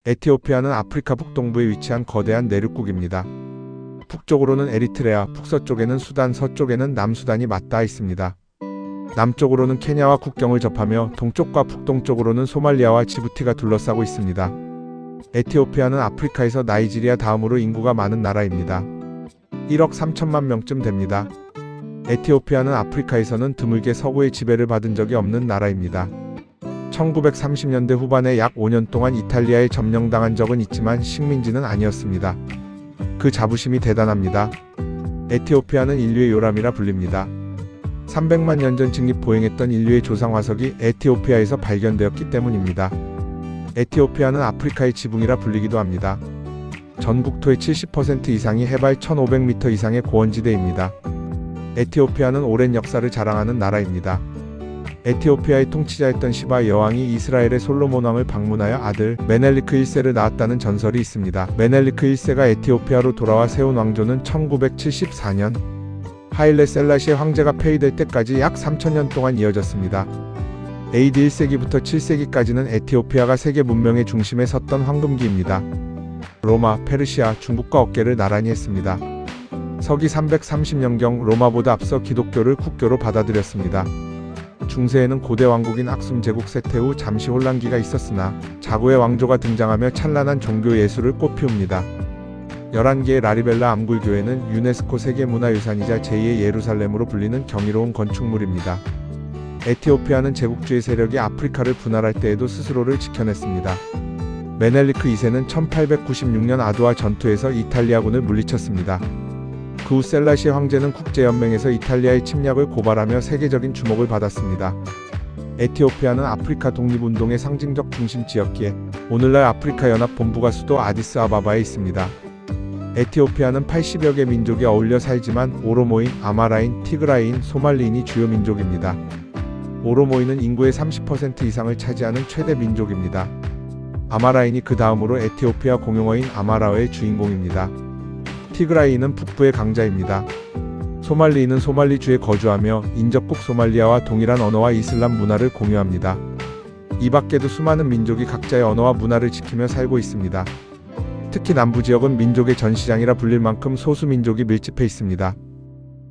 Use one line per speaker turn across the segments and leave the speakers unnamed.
에티오피아는 아프리카 북동부에 위치한 거대한 내륙국입니다. 북쪽으로는 에리트레아, 북서쪽에는 수단, 서쪽에는 남수단이 맞닿아 있습니다. 남쪽으로는 케냐와 국경을 접하며 동쪽과 북동쪽으로는 소말리아와 지부티가 둘러싸고 있습니다. 에티오피아는 아프리카에서 나이지리아 다음으로 인구가 많은 나라입니다. 1억 3천만 명쯤 됩니다. 에티오피아는 아프리카에서는 드물게 서구의 지배를 받은 적이 없는 나라입니다. 1930년대 후반에 약 5년 동안 이탈리아에 점령당한 적은 있지만 식민지는 아니었습니다. 그 자부심이 대단합니다. 에티오피아는 인류의 요람이라 불립니다. 300만 년 전 직립 보행했던 인류의 조상 화석이 에티오피아에서 발견되었기 때문입니다. 에티오피아는 아프리카의 지붕이라 불리기도 합니다. 전 국토의 70% 이상이 해발 1500m 이상의 고원지대입니다. 에티오피아는 오랜 역사를 자랑하는 나라입니다. 에티오피아의 통치자였던 시바 여왕이 이스라엘의 솔로몬 왕을 방문하여 아들 메넬리크 1세를 낳았다는 전설이 있습니다. 메넬리크 1세가 에티오피아로 돌아와 세운 왕조는 1974년 하일레 셀라시의 황제가 폐위될 때까지 약 3000년 동안 이어졌습니다. AD 1세기부터 7세기까지는 에티오피아가 세계 문명의 중심에 섰던 황금기입니다. 로마, 페르시아, 중국과 어깨를 나란히 했습니다. 서기 330년경 로마보다 앞서 기독교를 국교로 받아들였습니다. 중세에는 고대 왕국인 악숨 제국 쇠퇴 후 잠시 혼란기가 있었으나 자고의 왕조가 등장하며 찬란한 종교 예술을 꽃피웁니다. 11개의 라리벨라 암굴교회는 유네스코 세계문화유산이자 제2의 예루살렘으로 불리는 경이로운 건축물입니다. 에티오피아는 제국주의 세력이 아프리카를 분할할 때에도 스스로를 지켜냈습니다. 메넬리크 2세는 1896년 아두아 전투에서 이탈리아군을 물리쳤습니다. 그 후 셀라시의 황제는 국제연맹에서 이탈리아의 침략을 고발하며 세계적인 주목을 받았습니다. 에티오피아는 아프리카 독립운동의 상징적 중심지였기에 오늘날 아프리카 연합 본부가 수도 아디스아바바에 있습니다. 에티오피아는 80여 개 민족이 어울려 살지만 오로모인, 아마라인, 티그라이인, 소말리인이 주요 민족입니다. 오로모인은 인구의 30% 이상을 차지하는 최대 민족입니다. 아마라인이 그 다음으로 에티오피아 공용어인 아마라어의 주인공입니다. 티그라이인은 북부의 강자입니다. 소말리인은 소말리주에 거주하며 인접국 소말리아와 동일한 언어와 이슬람 문화를 공유합니다. 이 밖에도 수많은 민족이 각자의 언어와 문화를 지키며 살고 있습니다. 특히 남부지역은 민족의 전시장이라 불릴 만큼 소수민족이 밀집해 있습니다.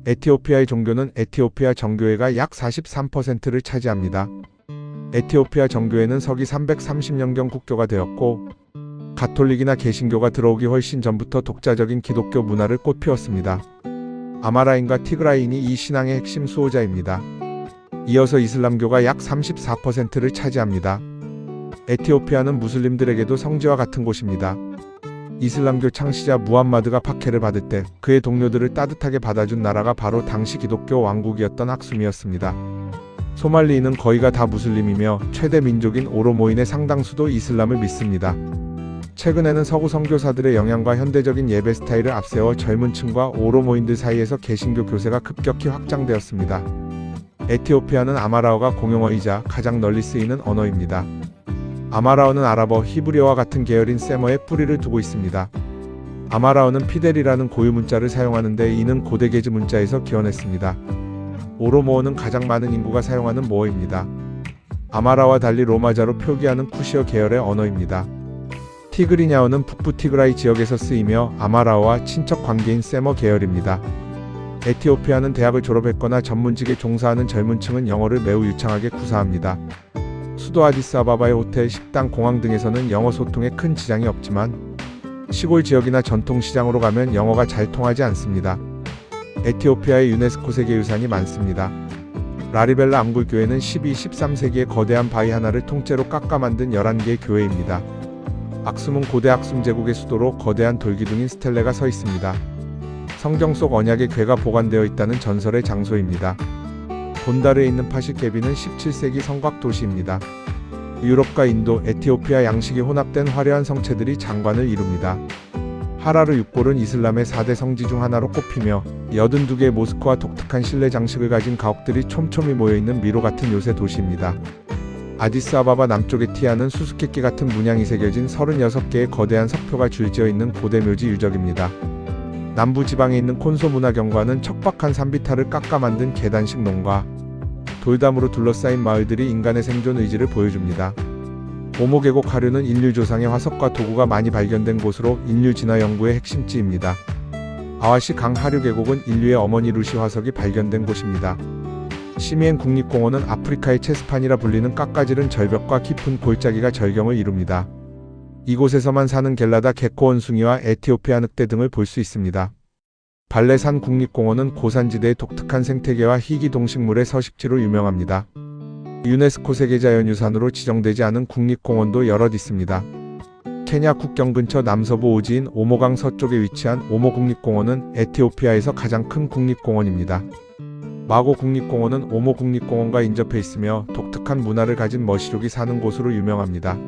에티오피아의 종교는 에티오피아 정교회가 약 43%를 차지합니다. 에티오피아 정교회는 서기 330년경 국교가 되었고 가톨릭이나 개신교가 들어오기 훨씬 전부터 독자적인 기독교 문화를 꽃피웠습니다. 아마라인과 티그라인이 이 신앙의 핵심 수호자입니다. 이어서 이슬람교가 약 34%를 차지합니다. 에티오피아는 무슬림들에게도 성지와 같은 곳입니다. 이슬람교 창시자 무함마드가 박해를 받을 때 그의 동료들을 따뜻하게 받아준 나라가 바로 당시 기독교 왕국이었던 악숨이었습니다. 소말리인은 거의가 다 무슬림이며 최대 민족인 오로모인의 상당수도 이슬람을 믿습니다. 최근에는 서구 선교사들의 영향과 현대적인 예배 스타일을 앞세워 젊은 층과 오로모인들 사이에서 개신교 교세가 급격히 확장되었습니다. 에티오피아는 아마라어가 공용어이자 가장 널리 쓰이는 언어입니다. 아마라어는 아랍어, 히브리어와 같은 계열인 세머에 뿌리를 두고 있습니다. 아마라어는 피델이라는 고유 문자를 사용하는데 이는 고대 게즈 문자에서 기원했습니다. 오로모어는 가장 많은 인구가 사용하는 모어입니다. 아마라와 달리 로마자로 표기하는 쿠시어 계열의 언어입니다. 티그리냐어는 북부 티그라이 지역에서 쓰이며 아마라어와 친척 관계인 세머 계열입니다. 에티오피아는 대학을 졸업했거나 전문직에 종사하는 젊은 층은 영어를 매우 유창하게 구사합니다. 수도 아디스아바바의 호텔, 식당, 공항 등에서는 영어 소통에 큰 지장이 없지만 시골 지역이나 전통시장으로 가면 영어가 잘 통하지 않습니다. 에티오피아의 유네스코 세계유산이 많습니다. 라리벨라 암굴교회는 12, 13세기에 거대한 바위 하나를 통째로 깎아 만든 11개의 교회입니다. 악숨은 고대 악숨 제국의 수도로 거대한 돌기둥인 스텔레가 서 있습니다. 성경 속 언약의 궤가 보관되어 있다는 전설의 장소입니다. 본다르에 있는 파시케비는 17세기 성곽 도시입니다. 유럽과 인도, 에티오피아 양식이 혼합된 화려한 성체들이 장관을 이룹니다. 하라르 육골은 이슬람의 4대 성지 중 하나로 꼽히며 82개의 모스크와 독특한 실내 장식을 가진 가옥들이 촘촘히 모여있는 미로 같은 요새 도시입니다. 아디스아바바 남쪽의 티아는 수수께끼 같은 문양이 새겨진 36개의 거대한 석표가 줄지어 있는 고대 묘지 유적입니다. 남부지방에 있는 콘소 문화경관은 척박한 산비탈을 깎아 만든 계단식 농가, 돌담으로 둘러싸인 마을들이 인간의 생존 의지를 보여줍니다. 오모 계곡 하류는 인류 조상의 화석과 도구가 많이 발견된 곳으로 인류 진화 연구의 핵심지입니다. 아와시 강 하류 계곡은 인류의 어머니 루시 화석이 발견된 곳입니다. 시미엔 국립공원은 아프리카의 체스판이라 불리는 깎아지른 절벽과 깊은 골짜기가 절경을 이룹니다. 이곳에서만 사는 겔라다 개코 원숭이와 에티오피아 늑대 등을 볼 수 있습니다. 발레산 국립공원은 고산지대의 독특한 생태계와 희귀 동식물의 서식지로 유명합니다. 유네스코 세계자연유산으로 지정되지 않은 국립공원도 여럿 있습니다. 케냐 국경 근처 남서부 오지인 오모강 서쪽에 위치한 오모 국립공원은 에티오피아에서 가장 큰 국립공원입니다. 마고 국립공원은 오모 국립공원과 인접해 있으며 독특한 문화를 가진 머시족이 사는 곳으로 유명합니다.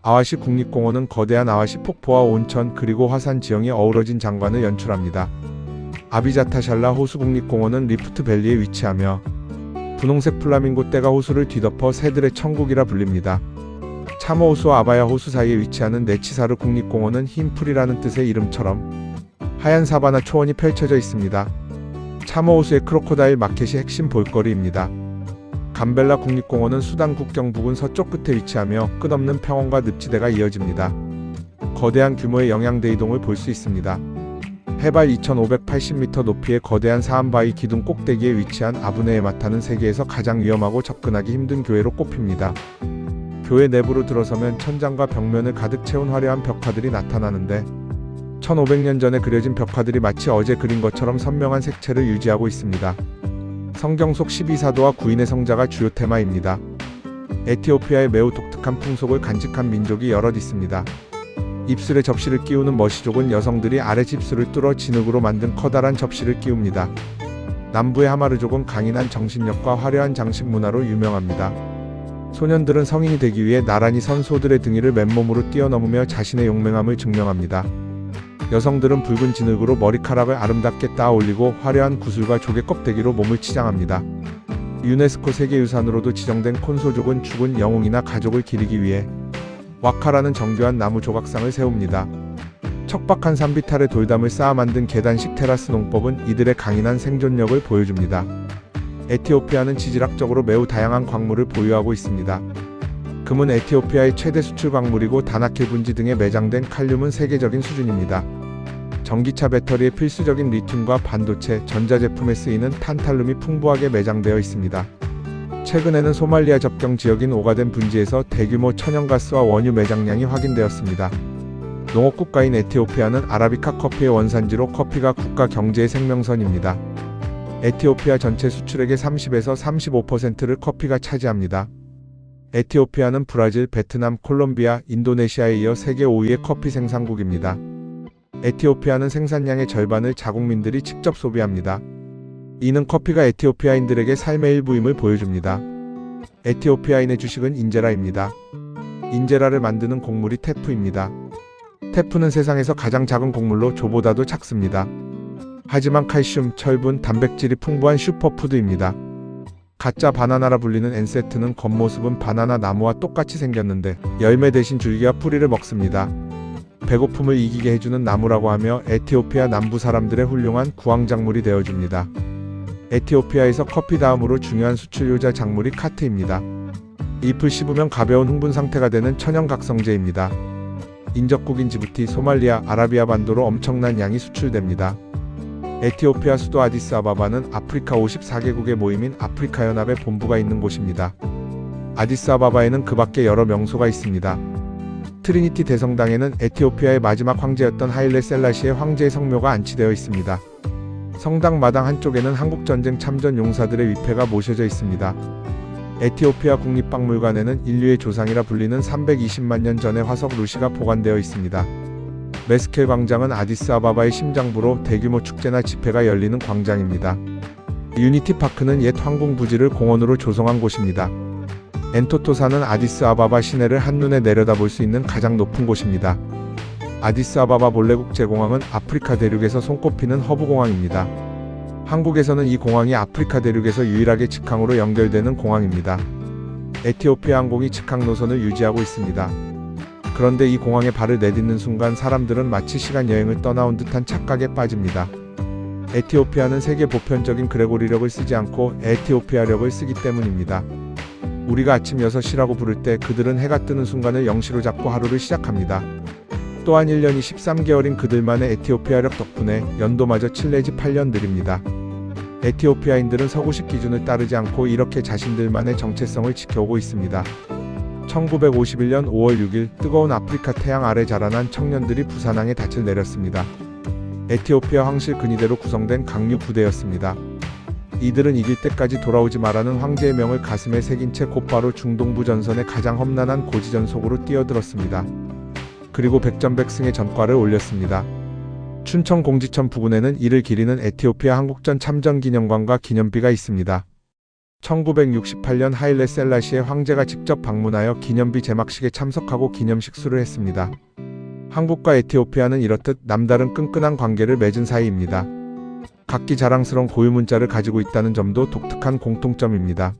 아와시 국립공원은 거대한 아와시 폭포와 온천 그리고 화산 지형이 어우러진 장관을 연출합니다. 아비자타샬라 호수국립공원은 리프트밸리에 위치하며 분홍색 플라밍고 떼가 호수를 뒤덮어 새들의 천국이라 불립니다. 차모 호수와 아바야 호수 사이에 위치하는 네치사르 국립공원은 흰 풀이라는 뜻의 이름처럼 하얀 사바나 초원이 펼쳐져 있습니다. 차모 호수의 크로코다일 마켓이 핵심 볼거리입니다. 감벨라 국립공원은 수단 국경 부근 서쪽 끝에 위치하며 끝없는 평원과 늪지대가 이어집니다. 거대한 규모의 영양대 이동을 볼 수 있습니다. 해발 2580m 높이의 거대한 사암바위 기둥 꼭대기에 위치한 아브네에마타는 세계에서 가장 위험하고 접근하기 힘든 교회로 꼽힙니다. 교회 내부로 들어서면 천장과 벽면을 가득 채운 화려한 벽화들이 나타나는데 1500년 전에 그려진 벽화들이 마치 어제 그린 것처럼 선명한 색채를 유지하고 있습니다. 성경 속 12사도와 9인의 성자가 주요 테마입니다. 에티오피아의 매우 독특한 풍속을 간직한 민족이 여럿 있습니다. 입술에 접시를 끼우는 머시족은 여성들이 아랫입술을 뚫어 진흙으로 만든 커다란 접시를 끼웁니다. 남부의 하마르족은 강인한 정신력과 화려한 장식 문화로 유명합니다. 소년들은 성인이 되기 위해 나란히 선 소들의 등위를 맨몸으로 뛰어넘으며 자신의 용맹함을 증명합니다. 여성들은 붉은 진흙으로 머리카락을 아름답게 따 올리고 화려한 구슬과 조개 껍데기로 몸을 치장합니다. 유네스코 세계유산으로도 지정된 콘소족은 죽은 영웅이나 가족을 기리기 위해 와카라는 정교한 나무 조각상을 세웁니다. 척박한 산비탈에 돌담을 쌓아 만든 계단식 테라스 농법은 이들의 강인한 생존력을 보여줍니다. 에티오피아는 지질학적으로 매우 다양한 광물을 보유하고 있습니다. 금은 에티오피아의 최대 수출 광물이고 다나킬 분지 등에 매장된 칼륨은 세계적인 수준입니다. 전기차 배터리에 필수적인 리튬과 반도체, 전자제품에 쓰이는 탄탈륨이 풍부하게 매장되어 있습니다. 최근에는 소말리아 접경 지역인 오가덴 분지에서 대규모 천연가스와 원유 매장량이 확인되었습니다. 농업국가인 에티오피아는 아라비카 커피의 원산지로 커피가 국가 경제의 생명선입니다. 에티오피아 전체 수출액의 30에서 35%를 커피가 차지합니다. 에티오피아는 브라질, 베트남, 콜롬비아, 인도네시아에 이어 세계 5위의 커피 생산국입니다. 에티오피아는 생산량의 절반을 자국민들이 직접 소비합니다. 이는 커피가 에티오피아인들에게 삶의 일부임을 보여줍니다. 에티오피아인의 주식은 인제라입니다. 인제라를 만드는 곡물이 테프입니다. 테프는 세상에서 가장 작은 곡물로 조보다도 작습니다. 하지만 칼슘, 철분, 단백질이 풍부한 슈퍼푸드입니다. 가짜 바나나라 불리는 엔세트는 겉모습은 바나나 나무와 똑같이 생겼는데 열매 대신 줄기와 뿌리를 먹습니다. 배고픔을 이기게 해주는 나무라고 하며 에티오피아 남부 사람들의 훌륭한 구황작물이 되어줍니다. 에티오피아에서 커피 다음으로 중요한 수출효자 작물이 카트입니다. 잎을 씹으면 가벼운 흥분 상태가 되는 천연각성제입니다. 인접국인 지부티, 소말리아, 아라비아 반도로 엄청난 양이 수출됩니다. 에티오피아 수도 아디스아바바는 아프리카 54개국의 모임인 아프리카연합의 본부가 있는 곳입니다. 아디스아바바에는 그 밖에 여러 명소가 있습니다. 트리니티 대성당에는 에티오피아의 마지막 황제였던 하일레 셀라시의 황제의 성묘가 안치되어 있습니다. 성당 마당 한쪽에는 한국전쟁 참전 용사들의 위패가 모셔져 있습니다. 에티오피아 국립박물관에는 인류의 조상이라 불리는 320만 년 전의 화석 루시가 보관되어 있습니다. 메스켈 광장은 아디스아바바의 심장부로 대규모 축제나 집회가 열리는 광장입니다. 유니티 파크는 옛 황궁 부지를 공원으로 조성한 곳입니다. 엔토토사는 아디스아바바 시내를 한눈에 내려다볼 수 있는 가장 높은 곳입니다. 아디스아바바 볼레국제공항은 아프리카 대륙에서 손꼽히는 허브공항입니다. 한국에서는 이 공항이 아프리카 대륙에서 유일하게 직항으로 연결되는 공항입니다. 에티오피아 항공이 직항 노선을 유지하고 있습니다. 그런데 이 공항에 발을 내딛는 순간 사람들은 마치 시간 여행을 떠나온 듯한 착각에 빠집니다. 에티오피아는 세계 보편적인 그레고리력을 쓰지 않고 에티오피아력을 쓰기 때문입니다. 우리가 아침 6시라고 부를 때 그들은 해가 뜨는 순간을 0시로 잡고 하루를 시작합니다. 또한 1년이 13개월인 그들만의 에티오피아력 덕분에 연도마저 7 내지 8년 느립니다. 에티오피아인들은 서구식 기준을 따르지 않고 이렇게 자신들만의 정체성을 지켜오고 있습니다. 1951년 5월 6일 뜨거운 아프리카 태양 아래 자라난 청년들이 부산항에 닻을 내렸습니다. 에티오피아 황실 근위대로 구성된 강류 부대였습니다. 이들은 이길 때까지 돌아오지 마라는 황제의 명을 가슴에 새긴 채 곧바로 중동부 전선의 가장 험난한 고지전 속으로 뛰어들었습니다. 그리고 백전백승의 전과를 올렸습니다. 춘천 공지천 부근에는 이를 기리는 에티오피아 한국전 참전기념관과 기념비가 있습니다. 1968년 하일레 셀라시의 황제가 직접 방문하여 기념비 제막식에 참석하고 기념식수를 했습니다. 한국과 에티오피아는 이렇듯 남다른 끈끈한 관계를 맺은 사이입니다. 각기 자랑스러운 고유 문자를 가지고 있다는 점도 독특한 공통점입니다.